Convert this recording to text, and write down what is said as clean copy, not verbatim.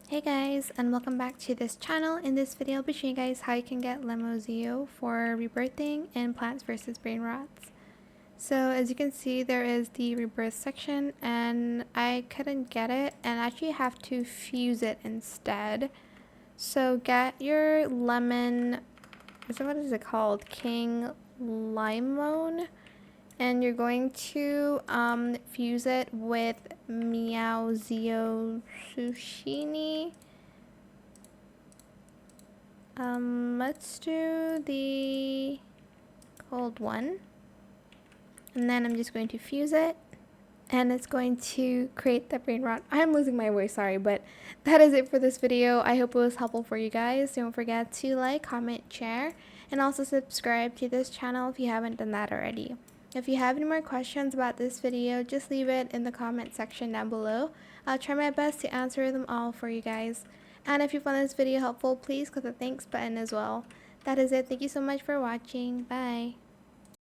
Hey guys, and welcome back to this channel. In this video, I'll be showing you guys how you can get Lemowzio for rebirthing in Plants vs. Brainrots. So as you can see, there is the rebirth section, and I couldn't get it, and actually have to fuse it instead. So get your lemon, what is it called? King Limone. And you're going to fuse it with Meow Sushini. Let's do the cold one. And then I'm just going to fuse it. And it's going to create the Brainrot. I'm losing my voice, sorry, but that is it for this video. I hope it was helpful for you guys. Don't forget to like, comment, share, and also subscribe to this channel if you haven't done that already. If you have any more questions about this video, just leave it in the comment section down below. I'll try my best to answer them all for you guys. And if you found this video helpful, please click the thanks button as well. That is it. Thank you so much for watching. Bye.